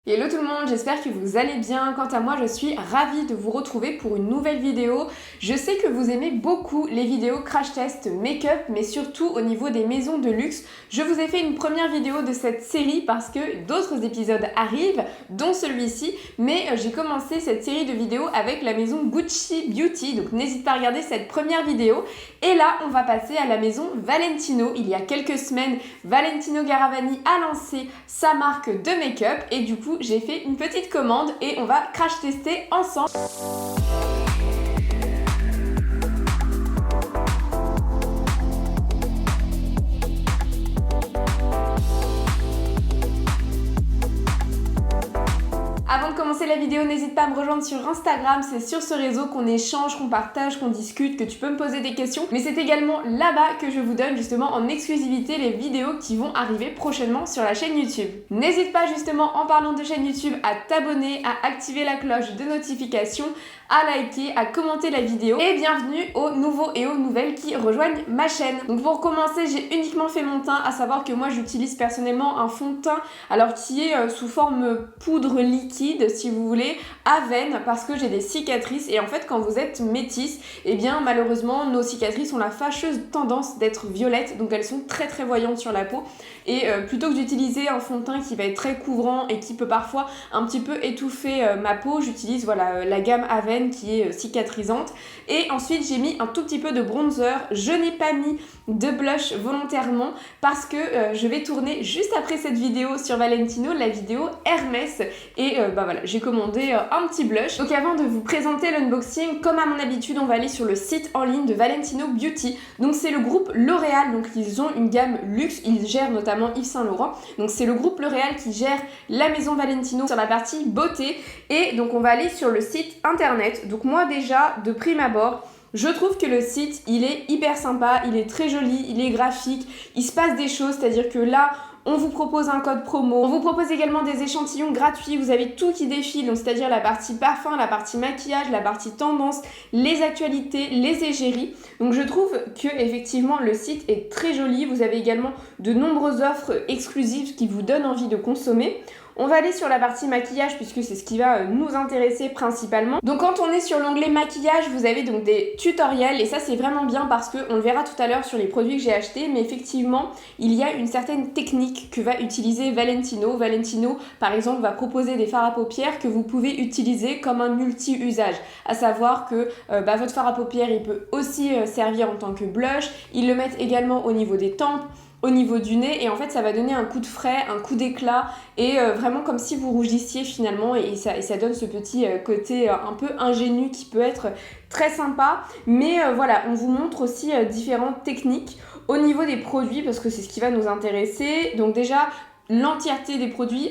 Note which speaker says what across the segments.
Speaker 1: Hello tout le monde, j'espère que vous allez bien. Quant à moi, je suis ravie de vous retrouver pour une nouvelle vidéo. Je sais que vous aimez beaucoup les vidéos crash test make-up, mais surtout au niveau des maisons de luxe. Je vous ai fait une première vidéo de cette série parce que d'autres épisodes arrivent, dont celui-ci, mais j'ai commencé cette série de vidéos avec la maison Gucci Beauty, donc n'hésite pas à regarder cette première vidéo. Et là, on va passer à la maison Valentino. Il y a quelques semaines, Valentino Garavani a lancé sa marque de make-up et du coup, j'ai fait une petite commande et on va crash tester ensemble. Avant de commencer la vidéo, n'hésite pas à me rejoindre sur Instagram, c'est sur ce réseau qu'on échange, qu'on partage, qu'on discute, que tu peux me poser des questions. Mais c'est également là-bas que je vous donne justement en exclusivité les vidéos qui vont arriver prochainement sur la chaîne YouTube. N'hésite pas justement en parlant de chaîne YouTube à t'abonner, à activer la cloche de notification, à liker, à commenter la vidéo et bienvenue aux nouveaux et aux nouvelles qui rejoignent ma chaîne. Donc pour commencer, j'ai uniquement fait mon teint, à savoir que moi j'utilise personnellement un fond de teint alors qui est sous forme poudre liquide si vous voulez, à veine parce que j'ai des cicatrices et en fait quand vous êtes métisse, et bien malheureusement nos cicatrices ont la fâcheuse tendance d'être violettes, donc elles sont très très voyantes sur la peau et plutôt que d'utiliser un fond de teint qui va être très couvrant et qui peut parfois un petit peu étouffer ma peau, j'utilise voilà la gamme Avène qui est cicatrisante. Et ensuite j'ai mis un tout petit peu de bronzer. Je n'ai pas mis de blush volontairement parce que je vais tourner juste après cette vidéo sur Valentino la vidéo Hermès et voilà, j'ai commandé un petit blush. Donc avant de vous présenter l'unboxing, comme à mon habitude, on va aller sur le site en ligne de Valentino Beauty. Donc c'est le groupe L'Oréal, donc ils ont une gamme luxe, ils gèrent notamment Yves Saint Laurent. Donc c'est le groupe L'Oréal qui gère la maison Valentino sur la partie beauté. Et donc on va aller sur le site internet. Donc moi déjà, de prime abord, je trouve que le site, il est hyper sympa, il est très joli, il est graphique, il se passe des choses, c'est-à-dire que là, on vous propose un code promo, on vous propose également des échantillons gratuits, vous avez tout qui défile, donc c'est-à-dire la partie parfum, la partie maquillage, la partie tendance, les actualités, les égéries. Donc je trouve que effectivement le site est très joli, vous avez également de nombreuses offres exclusives qui vous donnent envie de consommer. On va aller sur la partie maquillage puisque c'est ce qui va nous intéresser principalement. Donc quand on est sur l'onglet maquillage, vous avez donc des tutoriels et ça c'est vraiment bien parce qu'on le verra tout à l'heure sur les produits que j'ai achetés, mais effectivement il y a une certaine technique que va utiliser Valentino. Valentino par exemple va proposer des fards à paupières que vous pouvez utiliser comme un multi-usage, à savoir que votre fard à paupières il peut aussi servir en tant que blush, ils le mettent également au niveau des tempes, au niveau du nez et en fait ça va donner un coup de frais, un coup d'éclat et vraiment comme si vous rougissiez finalement et ça donne ce petit côté un peu ingénu qui peut être très sympa, mais voilà, on vous montre aussi différentes techniques au niveau des produits parce que c'est ce qui va nous intéresser. Donc déjà l'entièreté des produits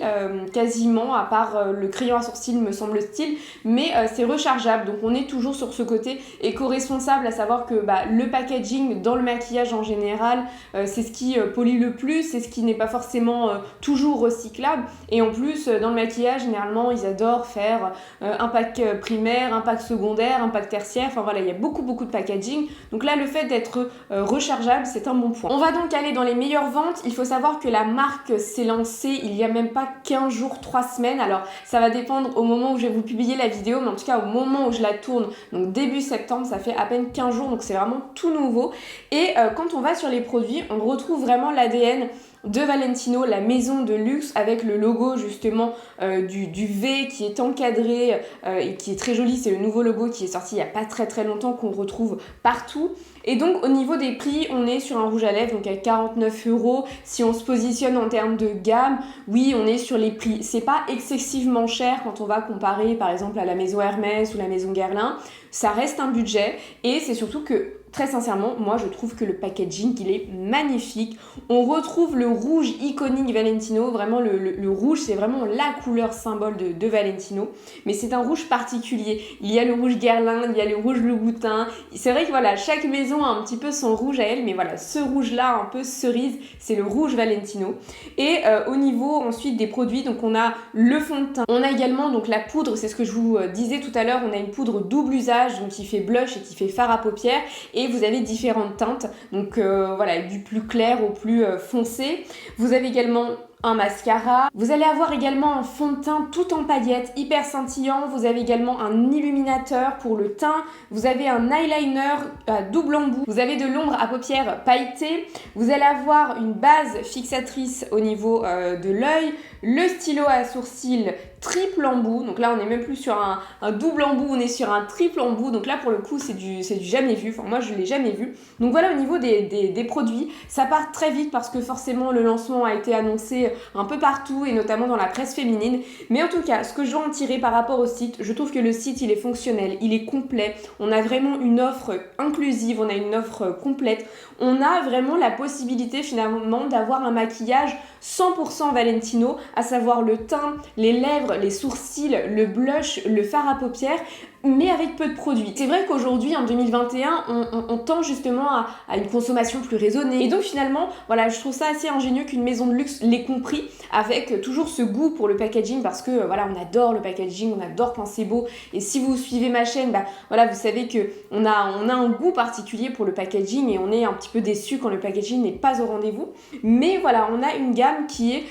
Speaker 1: quasiment à part le crayon à sourcils me semble-t-il, mais c'est rechargeable, donc on est toujours sur ce côté éco-responsable, à savoir que le packaging dans le maquillage en général c'est ce qui pollue le plus, c'est ce qui n'est pas forcément toujours recyclable et en plus dans le maquillage généralement ils adorent faire un pack primaire, un pack secondaire, un pack tertiaire, enfin voilà il y a beaucoup de packaging, donc là le fait d'être rechargeable c'est un bon point. On va donc aller dans les meilleures ventes. Il faut savoir que la marque s'est lancée il y a même pas 15 jours, 3 semaines, alors ça va dépendre au moment où je vais vous publier la vidéo, mais en tout cas au moment où je la tourne, donc début septembre, ça fait à peine 15 jours, donc c'est vraiment tout nouveau. Et quand on va sur les produits, on retrouve vraiment l'ADN de Valentino, la maison de luxe avec le logo justement du V qui est encadré et qui est très joli, c'est le nouveau logo qui est sorti il n'y a pas très longtemps qu'on retrouve partout. Et donc au niveau des prix, on est sur un rouge à lèvres donc à 49 €. Si on se positionne en termes de gamme, oui on est sur les prix, c'est pas excessivement cher quand on va comparer par exemple à la maison Hermès ou la maison Guerlain, ça reste un budget et c'est surtout que très sincèrement, moi je trouve que le packaging il est magnifique. On retrouve le rouge iconique Valentino, vraiment le rouge c'est vraiment la couleur symbole de Valentino, mais c'est un rouge particulier. Il y a le rouge Guerlain, il y a le rouge Louboutin. C'est vrai que voilà, chaque maison a un petit peu son rouge à elle, mais voilà, ce rouge là un peu cerise, c'est le rouge Valentino. Et au niveau ensuite des produits, donc on a le fond de teint, on a également donc la poudre, c'est ce que je vous disais tout à l'heure, on a une poudre double usage donc qui fait blush et qui fait fard à paupières. Et vous avez différentes teintes, donc voilà, du plus clair au plus foncé. Vous avez également un mascara. Vous allez avoir également un fond de teint tout en paillettes, hyper scintillant. Vous avez également un illuminateur pour le teint. Vous avez un eyeliner à double embout. Vous avez de l'ombre à paupières pailletée. Vous allez avoir une base fixatrice au niveau de l'œil. Le stylo à sourcils triple embout, donc là on n'est même plus sur un double embout, on est sur un triple embout, donc là pour le coup c'est du jamais vu, enfin moi je l'ai jamais vu. Donc voilà, au niveau des produits, ça part très vite parce que forcément le lancement a été annoncé un peu partout et notamment dans la presse féminine, mais en tout cas ce que je dois en tirer par rapport au site, je trouve que le site il est fonctionnel, il est complet, on a vraiment une offre inclusive, on a une offre complète, on a vraiment la possibilité finalement d'avoir un maquillage 100% Valentino, à savoir le teint, les lèvres, les sourcils, le blush, le fard à paupières, mais avec peu de produits. C'est vrai qu'aujourd'hui, en 2021, on tend justement à une consommation plus raisonnée. Et donc finalement, voilà, je trouve ça assez ingénieux qu'une maison de luxe l'ait compris, avec toujours ce goût pour le packaging, parce que voilà, on adore le packaging, on adore quand c'est beau. Et si vous suivez ma chaîne, bah voilà, vous savez que on a un goût particulier pour le packaging et on est un petit peu déçu quand le packaging n'est pas au rendez-vous. Mais voilà, on a une gamme qui est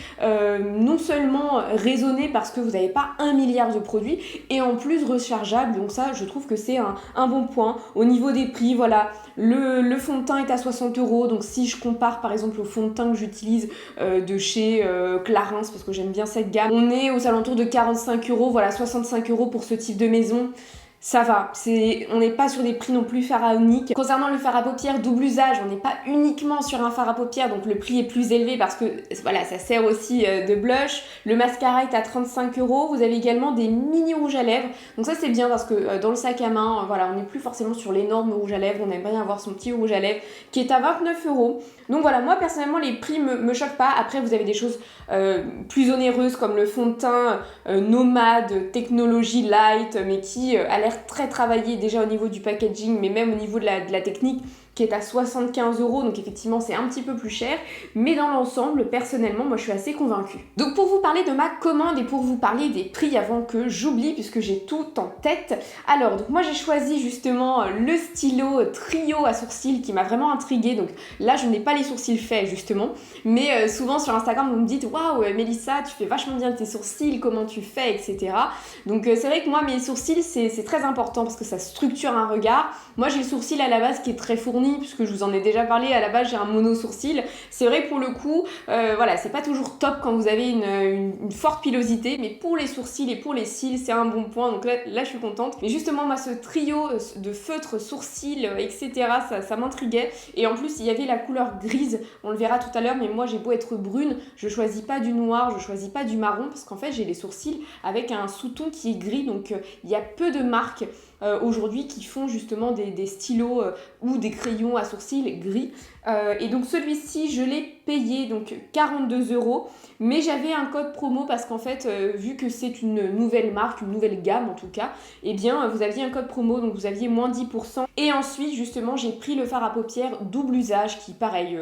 Speaker 1: non seulement raisonnée parce que vous n'avez pas 1 milliard de produits, et en plus rechargeable. Donc ça, je trouve que c'est un bon point. Au niveau des prix, voilà, le fond de teint est à 60 €. Donc si je compare par exemple au fond de teint que j'utilise de chez Clarins, parce que j'aime bien cette gamme, on est aux alentours de 45 €, voilà, 65 € pour ce type de maison. Ça va, on n'est pas sur des prix non plus pharaoniques. Concernant le fard à paupières double usage, on n'est pas uniquement sur un fard à paupières, donc le prix est plus élevé parce que voilà, ça sert aussi de blush. Le mascara est à 35 €. Vous avez également des mini rouges à lèvres, donc ça c'est bien parce que dans le sac à main, voilà, on n'est plus forcément sur l'énorme rouge à lèvres, on aime bien avoir son petit rouge à lèvres qui est à 29 €. Donc voilà, moi personnellement les prix me choquent pas. Après vous avez des choses plus onéreuses comme le fond de teint Nomade Technology Light, mais qui a l'air très travaillé déjà au niveau du packaging, mais même au niveau de la technique, qui est à 75 €, donc effectivement c'est un petit peu plus cher, mais dans l'ensemble, personnellement, moi je suis assez convaincue. Donc pour vous parler de ma commande et pour vous parler des prix avant que j'oublie, puisque j'ai tout en tête, alors donc moi j'ai choisi justement le stylo trio à sourcils qui m'a vraiment intriguée. Donc là je n'ai pas les sourcils faits justement, mais souvent sur Instagram vous me dites waouh Mélissa, tu fais vachement bien tes sourcils, comment tu fais, etc. Donc c'est vrai que moi mes sourcils c'est très important parce que ça structure un regard. Moi j'ai le sourcil à la base qui est très fourni, puisque je vous en ai déjà parlé, à la base j'ai un mono sourcil. C'est vrai pour le coup, voilà, c'est pas toujours top quand vous avez une forte pilosité, mais pour les sourcils et pour les cils, c'est un bon point, donc là je suis contente. Mais justement, moi ce trio de feutres, sourcils, etc., ça m'intriguait. Et en plus, il y avait la couleur grise, on le verra tout à l'heure, mais moi j'ai beau être brune, je choisis pas du noir, je choisis pas du marron, parce qu'en fait j'ai les sourcils avec un sous-ton qui est gris, donc il y a peu de marques aujourd'hui qui font justement des stylos ou des crayons à sourcils gris. Et donc celui-ci, je l'ai payé donc 42 €, mais j'avais un code promo parce qu'en fait, vu que c'est une nouvelle marque, une nouvelle gamme en tout cas, eh bien vous aviez un code promo, donc vous aviez moins 10%. Et ensuite, justement, j'ai pris le fard à paupières double usage qui, pareil,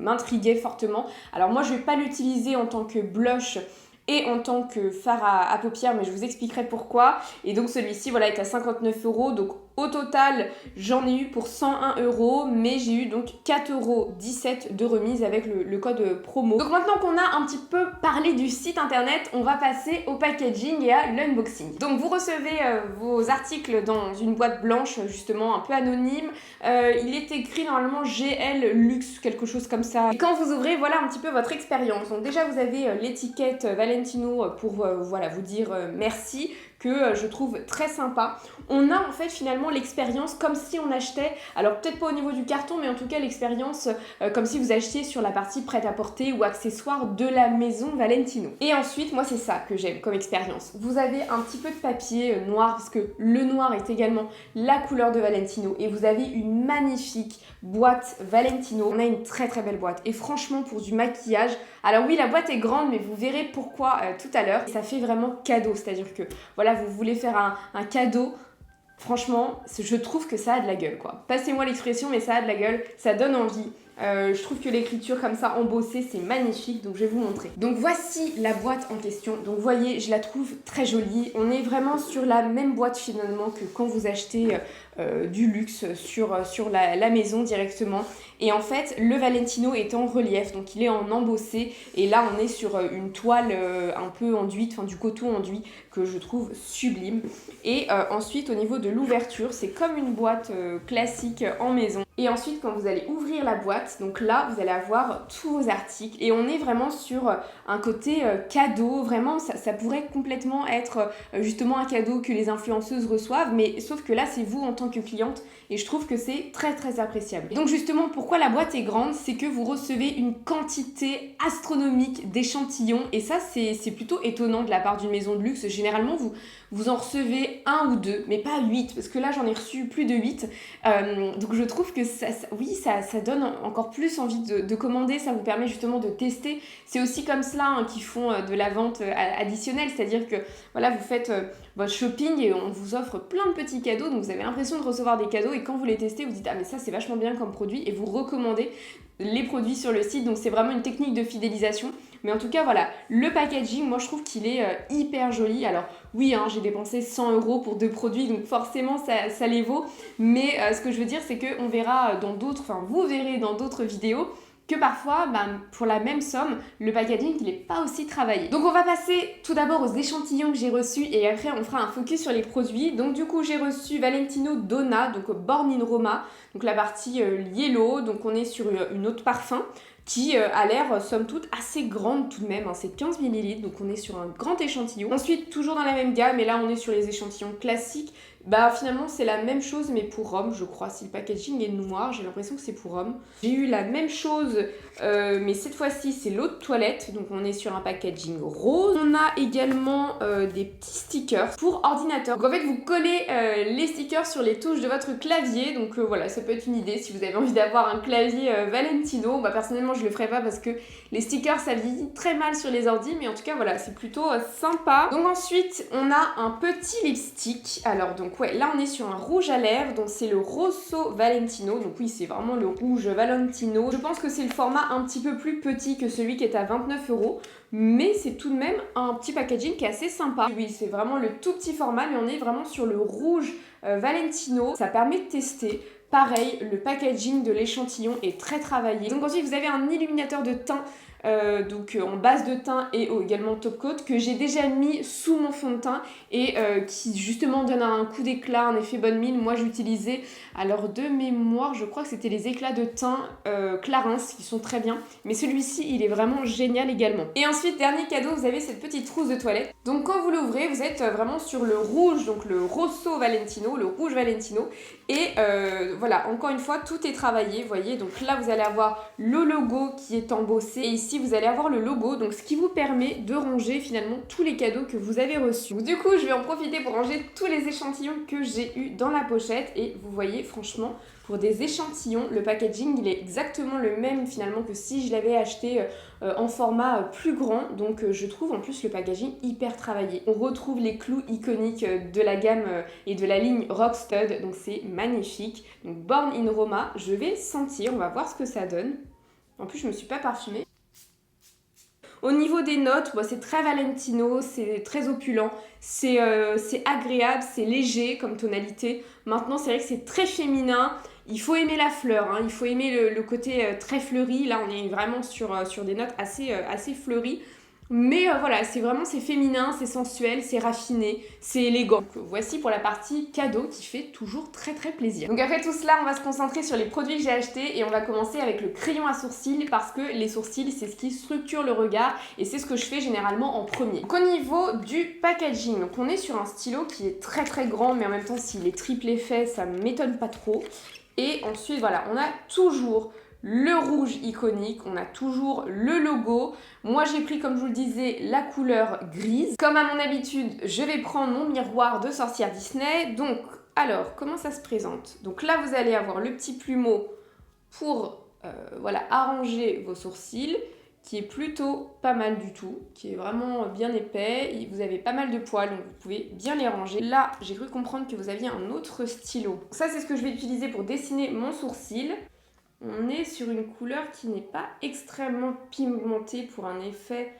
Speaker 1: m'intriguait fortement. Alors moi, je vais pas l'utiliser en tant que blush et en tant que fard à paupières, mais je vous expliquerai pourquoi. Et donc celui-ci, voilà, est à 59 €. Donc au total, j'en ai eu pour 101 €, mais j'ai eu donc 4,17 € de remise avec le code promo. Donc maintenant qu'on a un petit peu parlé du site internet, on va passer au packaging et à l'unboxing. Donc vous recevez vos articles dans une boîte blanche, justement un peu anonyme. Il est écrit normalement GL Luxe, quelque chose comme ça. Et quand vous ouvrez, voilà un petit peu votre expérience. Donc déjà vous avez l'étiquette Valentino pour voilà, vous dire merci, que je trouve très sympa. On a en fait finalement l'expérience comme si on achetait, alors peut-être pas au niveau du carton, mais en tout cas l'expérience comme si vous achetiez sur la partie prêt-à-porter ou accessoires de la maison Valentino. Et ensuite, moi c'est ça que j'aime comme expérience. Vous avez un petit peu de papier noir, parce que le noir est également la couleur de Valentino, et vous avez une magnifique boîte Valentino. On a une très très belle boîte, et franchement pour du maquillage, alors oui la boîte est grande, mais vous verrez pourquoi tout à l'heure. Ça fait vraiment cadeau, c'est-à-dire que voilà, vous voulez faire un cadeau, franchement, je trouve que ça a de la gueule quoi. Passez-moi l'expression, mais ça a de la gueule, ça donne envie. Je trouve que l'écriture comme ça embossée c'est magnifique, donc je vais vous montrer. Donc voici la boîte en question. Donc vous voyez, je la trouve très jolie. On est vraiment sur la même boîte finalement que quand vous achetez du luxe sur la maison directement. Et en fait, le Valentino est en relief, donc il est en embossé. Et là, on est sur une toile un peu enduite, enfin du coton enduit que je trouve sublime. Et ensuite, au niveau de l'ouverture, c'est comme une boîte classique en maison. Et ensuite, quand vous allez ouvrir la boîte, donc là, vous allez avoir tous vos articles. Et on est vraiment sur un côté cadeau. Vraiment, ça pourrait complètement être justement un cadeau que les influenceuses reçoivent. Mais sauf que là, c'est vous en tant que cliente. Et je trouve que c'est très très appréciable. Donc justement, pourquoi la boîte est grande? C'est que vous recevez une quantité astronomique d'échantillons. Et ça, c'est plutôt étonnant de la part d'une maison de luxe. Généralement, vous en recevez 1 ou 2, mais pas 8. Parce que là, j'en ai reçu plus de 8. Donc je trouve que ça donne encore plus envie de commander, ça vous permet justement de tester. C'est aussi comme cela qu'ils font de la vente additionnelle, c'est-à-dire que voilà, vous faites votre shopping et on vous offre plein de petits cadeaux, donc vous avez l'impression de recevoir des cadeaux et quand vous les testez, vous dites ah mais ça c'est vachement bien comme produit et vous recommandez les produits sur le site, donc c'est vraiment une technique de fidélisation. Mais en tout cas voilà, le packaging, moi je trouve qu'il est hyper joli. Alors oui, j'ai dépensé 100 € pour 2 produits, donc forcément ça les vaut. Mais ce que je veux dire, c'est qu'on verra vous verrez dans d'autres vidéos que parfois, pour la même somme, le packaging, il n'est pas aussi travaillé. Donc on va passer tout d'abord aux échantillons que j'ai reçus et après on fera un focus sur les produits. Donc du coup, j'ai reçu Valentino Donna, donc Born in Roma, donc la partie yellow, donc on est sur une eau de parfum qui a l'air somme toute assez grande tout de même, c'est 15 ml, donc on est sur un grand échantillon. Ensuite, toujours dans la même gamme, et là on est sur les échantillons classiques, finalement c'est la même chose mais pour hommes je crois, si le packaging est noir, j'ai l'impression que c'est pour hommes. J'ai eu la même chose mais cette fois-ci c'est l'eau de toilette, donc on est sur un packaging rose. On a également des petits stickers pour ordinateur. Donc en fait vous collez les stickers sur les touches de votre clavier, donc voilà, ça peut être une idée si vous avez envie d'avoir un clavier Valentino. Personnellement je le ferai pas parce que les stickers ça vieillit très mal sur les ordis, mais en tout cas voilà, c'est plutôt sympa. Donc ensuite on a un petit lipstick. Alors donc ouais, là on est sur un rouge à lèvres, donc c'est le Rosso Valentino, donc oui c'est vraiment le rouge Valentino. Je pense que c'est le format un petit peu plus petit que celui qui est à 29 €, mais c'est tout de même un petit packaging qui est assez sympa. Oui, c'est vraiment le tout petit format, mais on est vraiment sur le rouge Valentino, ça permet de tester. Pareil, le packaging de l'échantillon est très travaillé. Donc ensuite vous avez un illuminateur de teint en base de teint et également top coat que j'ai déjà mis sous mon fond de teint et qui justement donne un coup d'éclat, un effet bonne mine. Moi j'utilisais, alors de mémoire, je crois que c'était les éclats de teint Clarins qui sont très bien, mais celui-ci il est vraiment génial également. Et ensuite, dernier cadeau, vous avez cette petite trousse de toilette. Donc quand vous l'ouvrez, vous êtes vraiment sur le rouge, donc le Rosso Valentino, le rouge Valentino. Et voilà, encore une fois, tout est travaillé, vous voyez. Donc là, vous allez avoir le logo qui est embossé. Et ici, vous allez avoir le logo, donc ce qui vous permet de ranger finalement tous les cadeaux que vous avez reçus. Donc, du coup, je vais en profiter pour ranger tous les échantillons que j'ai eu dans la pochette. Et vous voyez, franchement, pour des échantillons, le packaging, il est exactement le même finalement que si je l'avais acheté en format plus grand. Donc je trouve en plus le packaging hyper travaillé. On retrouve les clous iconiques de la gamme et de la ligne Rockstud, donc c'est magnifique. Donc Born in Roma, je vais sentir, on va voir ce que ça donne. En plus je me suis pas parfumée. Au niveau des notes, c'est très Valentino, c'est très opulent, c'est agréable, c'est léger comme tonalité. Maintenant c'est vrai que c'est très féminin. Il faut aimer la fleur, il faut aimer le côté très fleuri. Là, on est vraiment sur des notes assez fleuries. Mais voilà, c'est féminin, c'est sensuel, c'est raffiné, c'est élégant. Donc, voici pour la partie cadeau qui fait toujours très très plaisir. Donc après tout cela, on va se concentrer sur les produits que j'ai achetés et on va commencer avec le crayon à sourcils parce que les sourcils, c'est ce qui structure le regard et c'est ce que je fais généralement en premier. Donc au niveau du packaging, donc on est sur un stylo qui est très très grand, mais en même temps s'il est triple effet, ça ne m'étonne pas trop. Et ensuite, voilà, on a toujours le rouge iconique, on a toujours le logo. Moi, j'ai pris, comme je vous le disais, la couleur grise. Comme à mon habitude, je vais prendre mon miroir de sorcière Disney. Donc, alors, comment ça se présente? Donc là, vous allez avoir le petit plumeau pour arranger vos sourcils, qui est plutôt pas mal du tout, qui est vraiment bien épais. Et vous avez pas mal de poils, donc vous pouvez bien les ranger. Là, j'ai cru comprendre que vous aviez un autre stylo. Ça, c'est ce que je vais utiliser pour dessiner mon sourcil. on est sur une couleur qui n'est pas extrêmement pigmentée pour un effet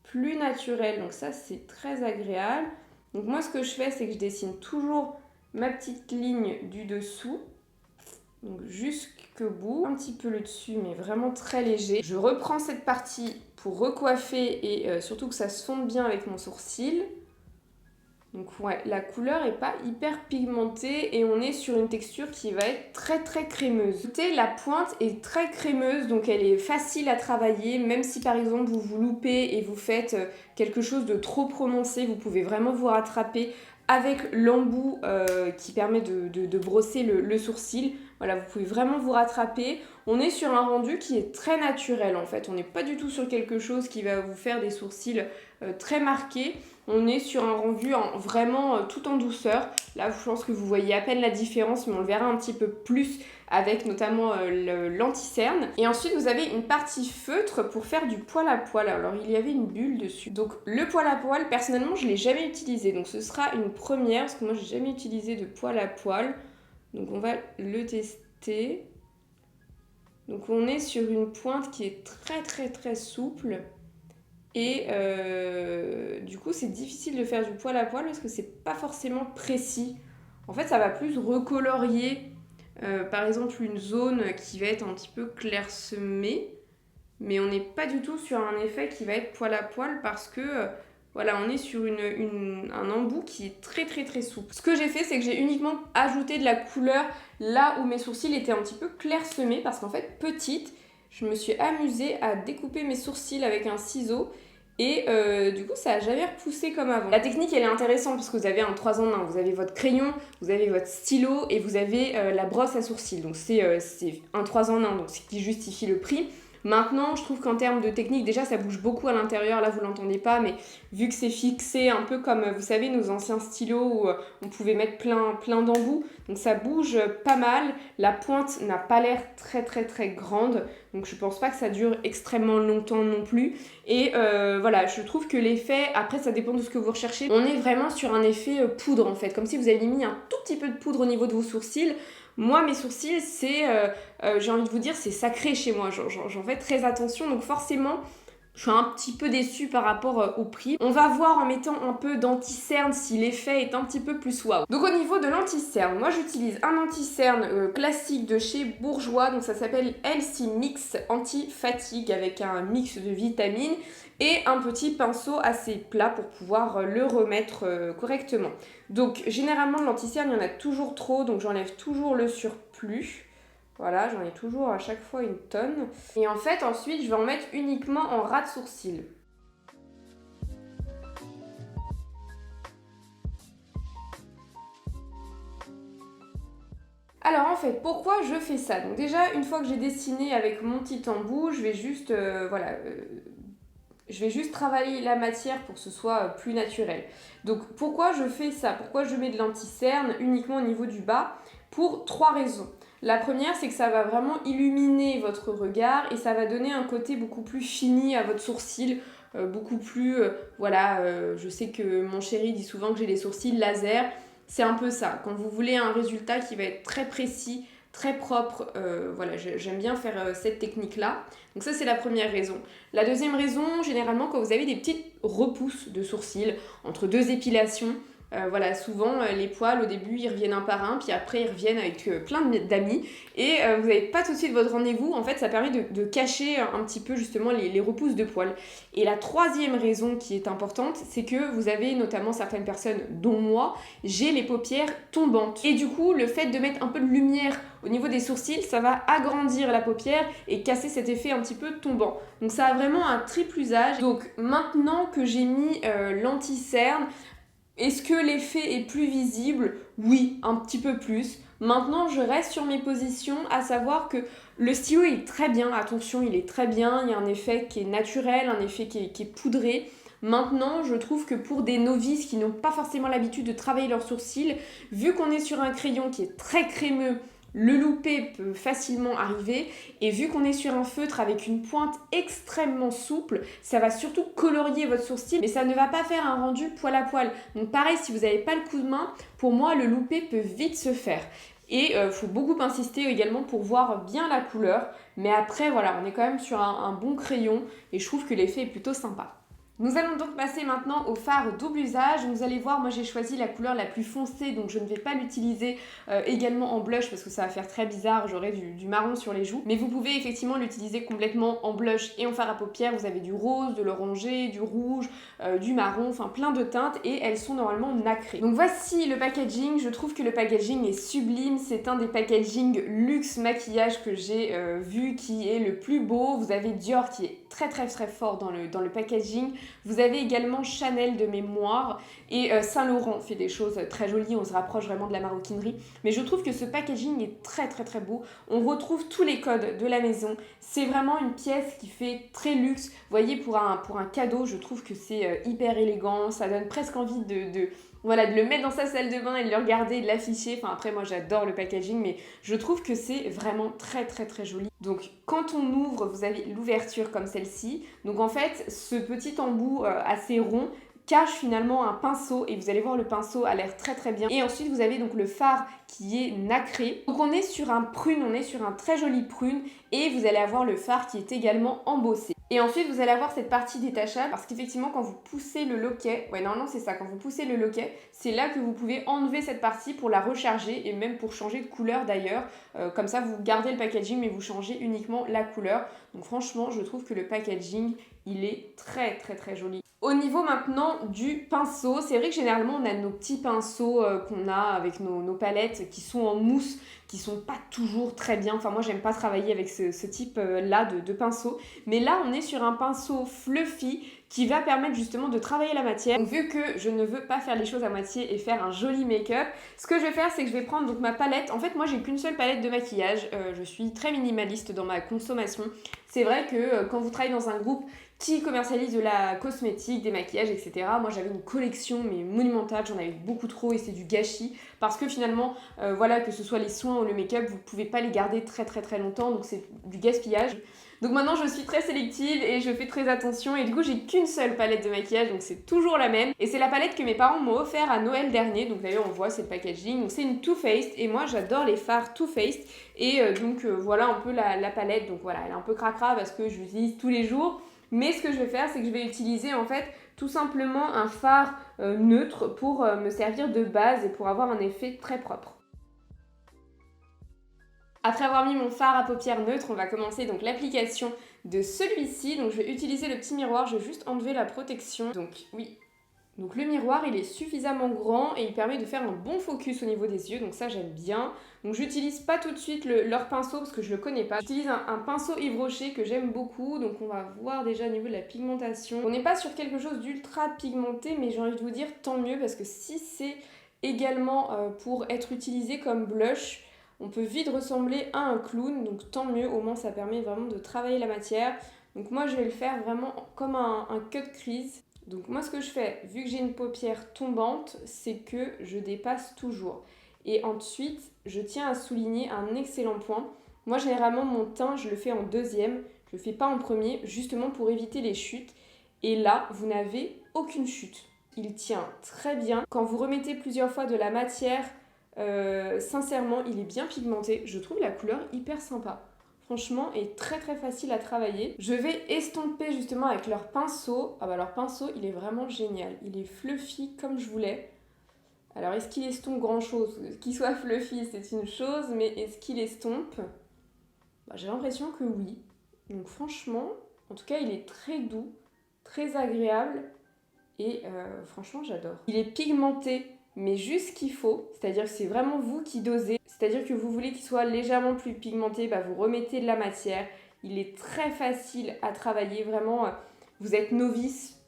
Speaker 1: plus naturel. Donc ça, c'est très agréable. Donc moi, ce que je fais, c'est que je dessine toujours ma petite ligne du dessous. Donc jusqu'au bout, un petit peu le dessus, mais vraiment très léger. Je reprends cette partie pour recoiffer et surtout que ça se fonde bien avec mon sourcil. Donc ouais, la couleur est pas hyper pigmentée et on est sur une texture qui va être très très crémeuse. Écoutez, la pointe est très crémeuse, donc elle est facile à travailler, même si par exemple vous vous loupez et vous faites quelque chose de trop prononcé, vous pouvez vraiment vous rattraper avec l'embout qui permet de brosser le sourcil. Voilà, vous pouvez vraiment vous rattraper. On est sur un rendu qui est très naturel en fait. On n'est pas du tout sur quelque chose qui va vous faire des sourcils très marqués. On est sur un rendu vraiment tout en douceur. Là, je pense que vous voyez à peine la différence, mais on le verra un petit peu plus avec notamment l'anti-cerne. Et ensuite, vous avez une partie feutre pour faire du poil à poil. Alors, il y avait une bulle dessus. Donc, le poil à poil, personnellement, je ne l'ai jamais utilisé. Donc, ce sera une première, parce que moi, je n'ai jamais utilisé de poil à poil. Donc, on va le tester. Donc, on est sur une pointe qui est très, très, très souple. Et du coup, c'est difficile de faire du poil à poil parce que c'est pas forcément précis. En fait, ça va plus recolorier, par exemple, une zone qui va être un petit peu clairsemée. Mais on n'est pas du tout sur un effet qui va être poil à poil parce que, voilà, on est sur un embout qui est très très très souple. Ce que j'ai fait, c'est que j'ai uniquement ajouté de la couleur là où mes sourcils étaient un petit peu clairsemés parce qu'en fait, petite, je me suis amusée à découper mes sourcils avec un ciseau. Et du coup, ça n'a jamais repoussé comme avant. La technique, elle est intéressante parce que vous avez un 3 en 1. Vous avez votre crayon, vous avez votre stylo et vous avez la brosse à sourcils. Donc c'est un 3 en 1, donc c'est ce qui justifie le prix. Maintenant, je trouve qu'en termes de technique, déjà ça bouge beaucoup à l'intérieur, là vous l'entendez pas, mais vu que c'est fixé un peu comme, vous savez, nos anciens stylos où on pouvait mettre plein d'embouts, donc ça bouge pas mal, la pointe n'a pas l'air très très très grande, donc je pense pas que ça dure extrêmement longtemps non plus, et voilà, je trouve que l'effet, après ça dépend de ce que vous recherchez, on est vraiment sur un effet poudre en fait, comme si vous aviez mis un tout petit peu de poudre au niveau de vos sourcils. Moi, mes sourcils, c'est, j'ai envie de vous dire, c'est sacré chez moi. J'en fais très attention. Donc forcément, je suis un petit peu déçue par rapport au prix. On va voir en mettant un peu d'anti-cerne si l'effet est un petit peu plus waouh. Donc au niveau de l'anti-cerne, moi j'utilise un anti-cerne classique de chez Bourjois. Donc ça s'appelle LC Mix Anti-Fatigue avec un mix de vitamines et un petit pinceau assez plat pour pouvoir le remettre correctement. Donc généralement l'anti-cerne, il y en a toujours trop, donc j'enlève toujours le surplus. Voilà, j'en ai toujours à chaque fois une tonne. Et en fait, ensuite, je vais en mettre uniquement en ras de sourcil. Alors en fait, pourquoi je fais ça? Donc déjà, une fois que j'ai dessiné avec mon petit embout, je vais juste, je vais juste travailler la matière pour que ce soit plus naturel. Donc pourquoi je fais ça? Pourquoi je mets de l'anti-cerne uniquement au niveau du bas? Pour 3 raisons. La première, c'est que ça va vraiment illuminer votre regard et ça va donner un côté beaucoup plus fini à votre sourcil, beaucoup plus, je sais que mon chéri dit souvent que j'ai les sourcils laser, c'est un peu ça. Quand vous voulez un résultat qui va être très précis, très propre, j'aime bien faire cette technique-là. Donc ça, c'est la première raison. La deuxième raison, généralement, quand vous avez des petites repousses de sourcils entre 2 épilations, souvent les poils au début ils reviennent un par un, puis après ils reviennent avec plein d'amis et vous n'avez pas tout de suite votre rendez-vous. En fait, ça permet de cacher un petit peu justement les repousses de poils. Et la troisième raison qui est importante, c'est que vous avez notamment certaines personnes, dont moi, j'ai les paupières tombantes. Et du coup, le fait de mettre un peu de lumière au niveau des sourcils, ça va agrandir la paupière et casser cet effet un petit peu tombant. Donc ça a vraiment un triple usage. Donc maintenant que j'ai mis l'anti-cerne, est-ce que l'effet est plus visible? Oui, un petit peu plus. Maintenant, je reste sur mes positions, à savoir que le stylo est très bien, attention, il est très bien, il y a un effet qui est naturel, un effet qui est poudré. Maintenant, je trouve que pour des novices qui n'ont pas forcément l'habitude de travailler leurs sourcils, vu qu'on est sur un crayon qui est très crémeux, le loupé peut facilement arriver et vu qu'on est sur un feutre avec une pointe extrêmement souple, ça va surtout colorier votre sourcil mais ça ne va pas faire un rendu poil à poil. Donc pareil, si vous n'avez pas le coup de main, pour moi le loupé peut vite se faire. Et faut beaucoup insister également pour voir bien la couleur. Mais après voilà, on est quand même sur un bon crayon et je trouve que l'effet est plutôt sympa. Nous allons donc passer maintenant au fard double usage. Vous allez voir, moi j'ai choisi la couleur la plus foncée, donc je ne vais pas l'utiliser également en blush parce que ça va faire très bizarre, j'aurai du marron sur les joues. Mais vous pouvez effectivement l'utiliser complètement en blush et en fard à paupières. Vous avez du rose, de l'orangé, du rouge, du marron, enfin plein de teintes et elles sont normalement nacrées. Donc voici le packaging, je trouve que le packaging est sublime. C'est un des packaging luxe maquillage que j'ai vu qui est le plus beau. Vous avez Dior qui est très fort dans le packaging. Vous avez également Chanel de mémoire et Saint Laurent fait des choses très jolies, on se rapproche vraiment de la maroquinerie. Mais je trouve que ce packaging est très beau. On retrouve tous les codes de la maison. C'est vraiment une pièce qui fait très luxe. Vous voyez, pour un cadeau, je trouve que c'est hyper élégant. Ça donne presque envie de le mettre dans sa salle de bain et de le regarder et de l'afficher. Enfin après, moi j'adore le packaging, mais je trouve que c'est vraiment très joli. Donc quand on ouvre, vous avez l'ouverture comme celle-ci. Donc en fait, ce petit embout assez rond cache finalement un pinceau et vous allez voir le pinceau a l'air très bien. Et ensuite vous avez donc le fard qui est nacré. Donc on est sur un prune, on est sur un très joli prune et vous allez avoir le fard qui est également embossé. Et ensuite vous allez avoir cette partie détachable parce qu'effectivement quand vous poussez le loquet, ouais normalement c'est ça, quand vous poussez le loquet, c'est là que vous pouvez enlever cette partie pour la recharger et même pour changer de couleur d'ailleurs. Comme ça vous gardez le packaging mais vous changez uniquement la couleur. Donc franchement je trouve que le packaging il est très joli. Au niveau maintenant du pinceau, c'est vrai que généralement on a nos petits pinceaux qu'on a avec nos palettes qui sont en mousse, qui sont pas toujours très bien. Enfin moi j'aime pas travailler avec ce type là de pinceau. Mais là on est sur un pinceau fluffy qui va permettre justement de travailler la matière. Donc vu que je ne veux pas faire les choses à moitié et faire un joli make-up, ce que je vais faire c'est que je vais prendre donc ma palette. En fait moi j'ai qu'une seule palette de maquillage, je suis très minimaliste dans ma consommation. C'est vrai que quand vous travaillez dans un groupe qui commercialise de la cosmétique, des maquillages, etc. Moi j'avais une collection mais monumentale, j'en avais beaucoup trop et c'est du gâchis parce que finalement, que ce soit les soins ou le make-up, vous pouvez pas les garder très longtemps donc c'est du gaspillage. Donc maintenant je suis très sélective et je fais très attention et du coup j'ai qu'une seule palette de maquillage donc c'est toujours la même et c'est la palette que mes parents m'ont offert à Noël dernier donc d'ailleurs on voit c'est le packaging donc c'est une Too Faced et moi j'adore les fards Too Faced et voilà un peu la palette donc voilà elle est un peu cracra parce que je l'utilise tous les jours. Mais ce que je vais faire, c'est que je vais utiliser en fait tout simplement un fard neutre pour me servir de base et pour avoir un effet très propre. Après avoir mis mon fard à paupières neutre, on va commencer donc l'application de celui-ci. Donc je vais utiliser le petit miroir, je vais juste enlever la protection. Donc oui. Donc le miroir il est suffisamment grand et il permet de faire un bon focus au niveau des yeux, donc ça j'aime bien. Donc j'utilise pas tout de suite leur pinceau parce que je le connais pas. J'utilise un pinceau Yves Rocher que j'aime beaucoup, donc on va voir déjà au niveau de la pigmentation. On n'est pas sur quelque chose d'ultra pigmenté mais j'ai envie de vous dire tant mieux parce que si c'est également pour être utilisé comme blush, on peut vite ressembler à un clown, donc tant mieux, au moins ça permet vraiment de travailler la matière. Donc moi je vais le faire vraiment comme un cut crease. Donc moi ce que je fais, vu que j'ai une paupière tombante, c'est que je dépasse toujours. Et ensuite, je tiens à souligner un excellent point. Moi généralement mon teint, je le fais en deuxième, je le fais pas en premier, justement pour éviter les chutes. Et là, vous n'avez aucune chute. Il tient très bien. Quand vous remettez plusieurs fois de la matière, sincèrement, il est bien pigmenté. Je trouve la couleur hyper sympa. Franchement, est très facile à travailler. Je vais estomper justement avec leur pinceau. Ah bah leur pinceau, il est vraiment génial. Il est fluffy comme je voulais. Alors est-ce qu'il estompe grand chose? Qu'il soit fluffy, c'est une chose, mais est-ce qu'il estompe? Bah, j'ai l'impression que oui. Donc franchement, en tout cas, il est très doux, très agréable et franchement, j'adore. Il est pigmenté, mais juste ce qu'il faut, c'est-à-dire que c'est vraiment vous qui dosez. C'est-à-dire que vous voulez qu'il soit légèrement plus pigmenté, bah vous remettez de la matière. Il est très facile à travailler, vraiment, vous êtes novice,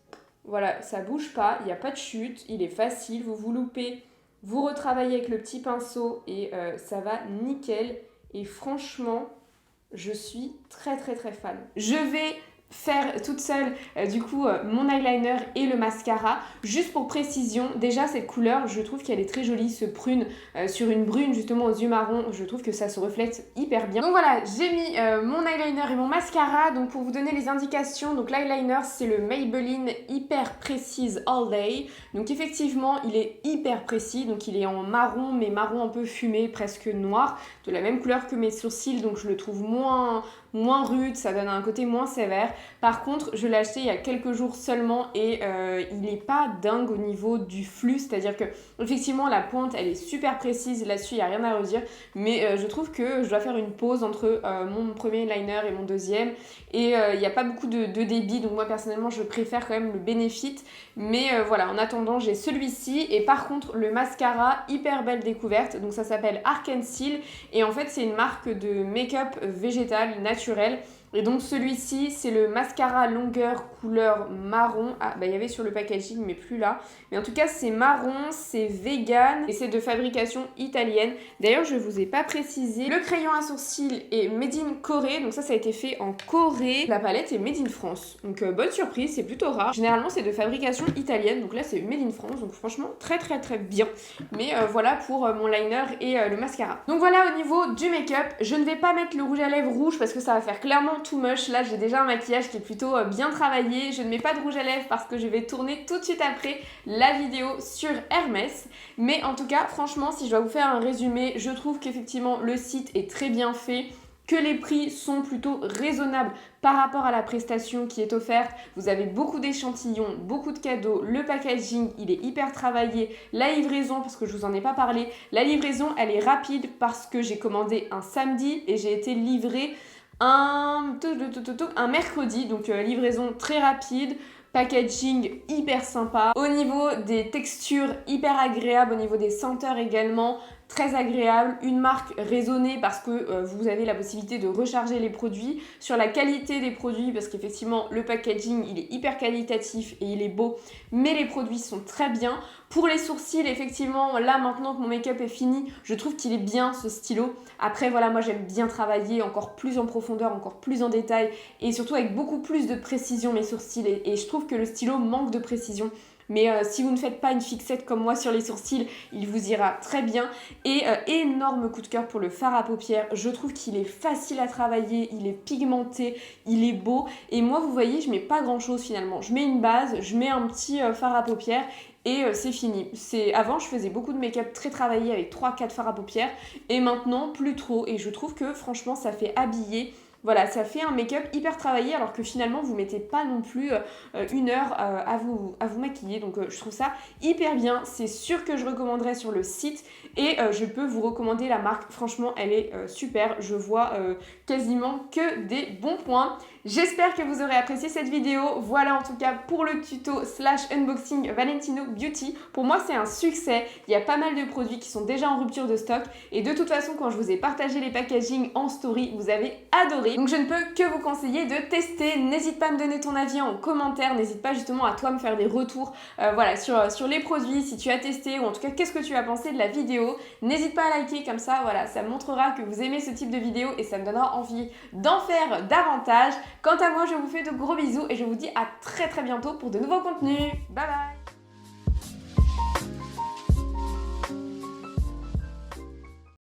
Speaker 1: voilà, ça bouge pas, il n'y a pas de chute, il est facile, vous loupez, vous retravaillez avec le petit pinceau et ça va nickel. Et franchement, je suis très fan. Je vais faire toute seule du coup mon eyeliner et le mascara juste pour précision. Déjà cette couleur je trouve qu'elle est très jolie, ce prune sur une brune justement aux yeux marrons, je trouve que ça se reflète hyper bien. Donc voilà, j'ai mis mon eyeliner et mon mascara. Donc pour vous donner les indications, donc l'eyeliner c'est le Maybelline Hyper Précise All Day. Donc effectivement il est hyper précis, donc il est en marron mais marron un peu fumé, presque noir, de la même couleur que mes sourcils, donc je le trouve moins rude, ça donne un côté moins sévère. Par contre, je l'ai acheté il y a quelques jours seulement et il n'est pas dingue au niveau du flux, c'est-à-dire que effectivement la pointe elle est super précise, là-dessus il n'y a rien à redire, mais je trouve que je dois faire une pause entre mon premier liner et mon deuxième et il n'y a pas beaucoup de débit, donc moi personnellement je préfère quand même le Benefit, mais voilà, en attendant j'ai celui-ci. Et par contre le mascara, hyper belle découverte, donc ça s'appelle Arc & Seal et en fait c'est une marque de make-up végétal naturel. Et donc celui-ci c'est le mascara longueur couleur marron. Ah bah il y avait sur le packaging mais plus là. Mais en tout cas c'est marron, c'est vegan et c'est de fabrication italienne. D'ailleurs je vous ai pas précisé, le crayon à sourcils est made in Corée. Donc ça a été fait en Corée. La palette est made in France. Donc bonne surprise, c'est plutôt rare. Généralement c'est de fabrication italienne. Donc là c'est made in France. Donc franchement très bien. Mais voilà pour mon liner et le mascara. Donc voilà au niveau du make-up. Je ne vais pas mettre le rouge à lèvres rouge parce que ça va faire clairement too much. Là j'ai déjà un maquillage qui est plutôt bien travaillé. Je ne mets pas de rouge à lèvres parce que je vais tourner tout de suite après la vidéo sur Hermès. Mais en tout cas franchement si je dois vous faire un résumé, je trouve qu'effectivement le site est très bien fait, que les prix sont plutôt raisonnables par rapport à la prestation qui est offerte. Vous avez beaucoup d'échantillons, beaucoup de cadeaux, le packaging il est hyper travaillé, la livraison, parce que je vous en ai pas parlé, la livraison elle est rapide parce que j'ai commandé un samedi et j'ai été livrée un mercredi, donc livraison très rapide. Packaging hyper sympa, au niveau des textures hyper agréable, au niveau des senteurs également très agréable, une marque raisonnée parce que vous avez la possibilité de recharger les produits, sur la qualité des produits parce qu'effectivement le packaging il est hyper qualitatif et il est beau mais les produits sont très bien. Pour les sourcils effectivement là maintenant que mon make-up est fini, je trouve qu'il est bien ce stylo. Après voilà, moi j'aime bien travailler encore plus en profondeur, encore plus en détail et surtout avec beaucoup plus de précision mes sourcils et je trouve que le stylo manque de précision. Mais si vous ne faites pas une fixette comme moi sur les sourcils, il vous ira très bien. Et énorme coup de cœur pour le fard à paupières. Je trouve qu'il est facile à travailler, il est pigmenté, il est beau. Et moi, vous voyez, je mets pas grand chose finalement. Je mets une base, je mets un petit fard à paupières et c'est fini. Avant, je faisais beaucoup de make-up très travaillé avec 3-4 fards à paupières. Et maintenant, plus trop. Et je trouve que franchement, ça fait habiller. Voilà, ça fait un make-up hyper travaillé alors que finalement vous mettez pas non plus une heure à vous maquiller. Donc je trouve ça hyper bien. C'est sûr que je recommanderais sur le site et je peux vous recommander la marque. Franchement, elle est super. Je vois quasiment que des bons points. J'espère que vous aurez apprécié cette vidéo. Voilà en tout cas pour le tuto / unboxing Valentino Beauty. Pour moi c'est un succès. Il y a pas mal de produits qui sont déjà en rupture de stock et de toute façon quand je vous ai partagé les packaging en story, vous avez adoré. Donc je ne peux que vous conseiller de tester. N'hésite pas à me donner ton avis en commentaire. N'hésite pas justement à toi me faire des retours voilà, sur les produits, si tu as testé ou en tout cas qu'est-ce que tu as pensé de la vidéo. N'hésite pas à liker comme ça, voilà, ça montrera que vous aimez ce type de vidéo et ça me donnera envie d'en faire davantage. Quant à moi, je vous fais de gros bisous et je vous dis à très bientôt pour de nouveaux contenus. Bye bye!